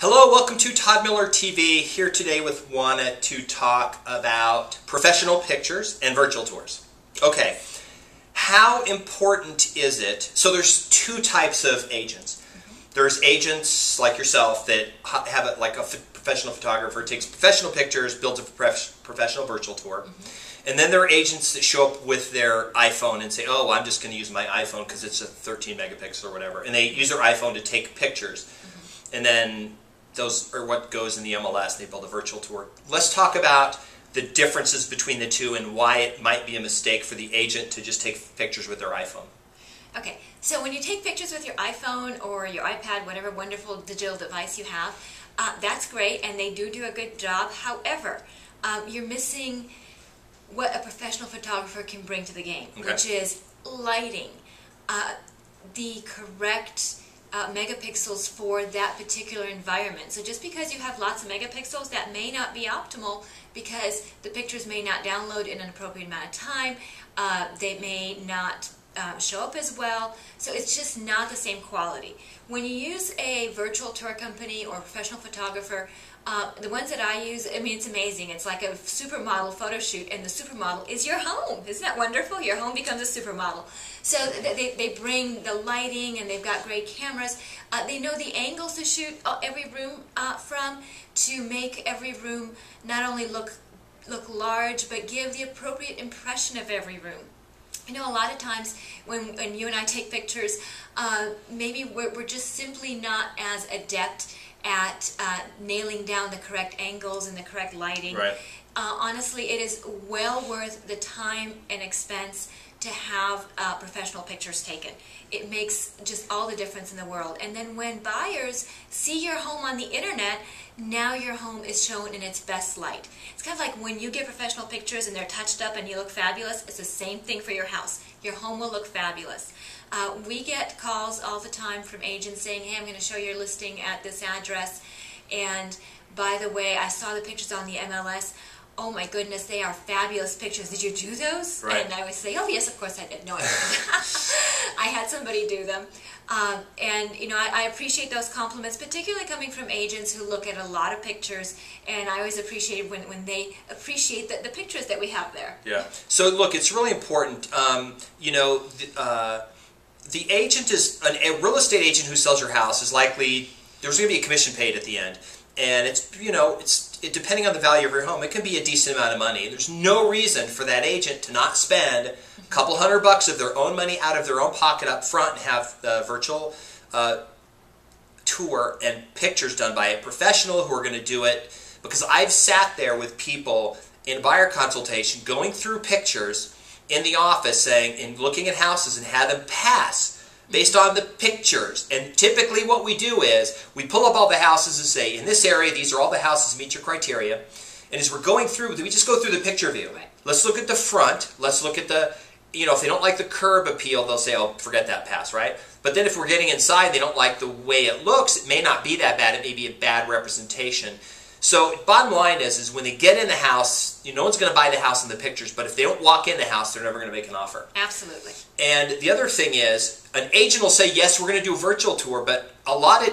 Hello, welcome to Todd Miller TV, here today with Oana to talk about professional pictures and virtual tours. Okay, how important is it? So there's two types of agents. There's agents like yourself that have it like a professional photographer, takes professional pictures, builds a professional virtual tour. And then there are agents that show up with their iPhone and say, oh, I'm just going to use my iPhone because it's a 13 megapixel or whatever. And they use their iPhone to take pictures. And then those are what goes in the MLS. They build a virtual tour. Let's talk about the differences between the two and why it might be a mistake for the agent to just take pictures with their iPhone. Okay, so when you take pictures with your iPhone or your iPad, whatever wonderful digital device you have, that's great, and they do a good job. However, you're missing what a professional photographer can bring to the game, which is lighting, the correct megapixels for that particular environment. So just because you have lots of megapixels, that may not be optimal because the pictures may not download in an appropriate amount of time. They may not show up as well. So it's just not the same quality. When you use a virtual tour company or professional photographer, the ones that I use, I mean, it's amazing. It's like a supermodel photo shoot, and the supermodel is your home. Isn't that wonderful? Your home becomes a supermodel. So they bring the lighting, and they've got great cameras. They know the angles to shoot every room from to make every room not only look large, but give the appropriate impression of every room. You know, a lot of times when you and I take pictures, maybe we're just simply not as adept at nailing down the correct angles and the correct lighting. Right. Honestly, it is well worth the time and expense to have professional pictures taken. It makes just all the difference in the world. And then when buyers see your home on the internet, now your home is shown in its best light. It's kind of like when you get professional pictures and they're touched up and you look fabulous. It's the same thing for your house. Your home will look fabulous. We get calls all the time from agents saying, hey, I'm going to show your listing at this address, and by the way, I saw the pictures on the MLS. Oh my goodness, they are fabulous pictures. Did you do those? Right. And I would say, oh yes, of course I did. No, I didn't. I had somebody do them. And you know, I appreciate those compliments, particularly coming from agents who look at a lot of pictures, and I always appreciate when they appreciate the pictures that we have there. Yeah. So look, it's really important. You know, the agent is a real estate agent who sells your house is likely there's going to be a commission paid at the end, and it's depending on the value of your home, it can be a decent amount of money. There's no reason for that agent to not spend a couple $100 of their own money out of their own pocket up front and have the virtual tour and pictures done by a professional who are going to do it. Because I've sat there with people in buyer consultation going through pictures in the office saying and looking at houses and had them pass based on the pictures. And typically what we do is we pull up all the houses and say, in this area, these are all the houses that meet your criteria. And as we're going through, we just go through the picture view. Right. Let's look at the front. Let's look at the, you know, if they don't like the curb appeal, they'll say, oh, forget that pass, right? But then if we're getting inside, they don't like the way it looks, it may not be that bad. It may be a bad representation. So bottom line is when they get in the house, no one's going to buy the house in the pictures, but if they don't walk in the house, they're never going to make an offer. Absolutely. And the other thing is, an agent will say, yes, we're going to do a virtual tour, but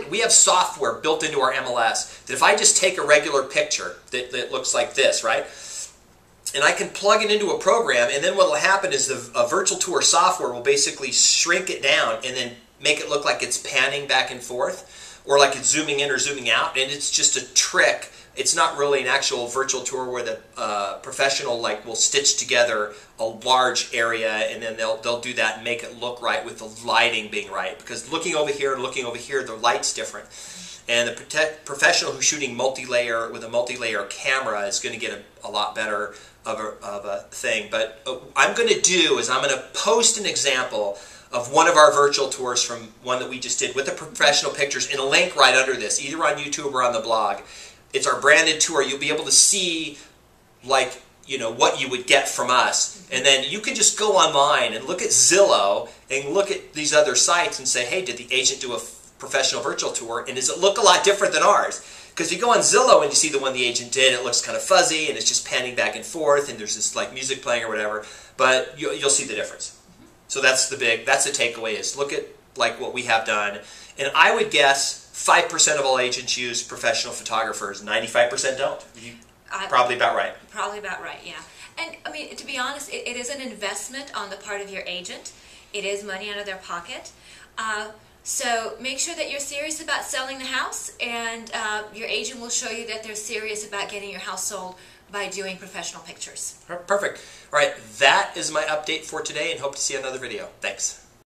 we have software built into our MLS that if I just take a regular picture that looks like this, right, and I can plug it into a program, and then what will happen is a virtual tour software will basically shrink it down and then make it look like it's panning back and forth, or like it's zooming in or zooming out, and it's just a trick. It's not really an actual virtual tour where the professional will stitch together a large area, and then they'll do that and make it look right with the lighting being right. Because looking over here and looking over here, the light's different. And the professional who's shooting multi-layer with a multi-layer camera is going to get a lot better of a thing. But what I'm going to do is I'm going to post an example of one of our virtual tours from one that we just did with the professional pictures in a link right under this, either on YouTube or on the blog. It's our branded tour. You'll be able to see, what you would get from us. And then you can just go online and look at Zillow and look at these other sites and say, hey, did the agent do a professional virtual tour? And does it look a lot different than ours? Because if you go on Zillow and you see the one the agent did, it looks kind of fuzzy and it's just panning back and forth and there's this music playing or whatever. But you'll see the difference. So that's the takeaway is look at what we have done. And I would guess 5% of all agents use professional photographers. 95% don't. Probably about right. Probably about right, yeah. And I mean, to be honest, it is an investment on the part of your agent. It is money out of their pocket. So make sure that you're serious about selling the house, and your agent will show you that they're serious about getting your house sold by doing professional pictures. Perfect. All right, that is my update for today, and hope to see you in another video. Thanks.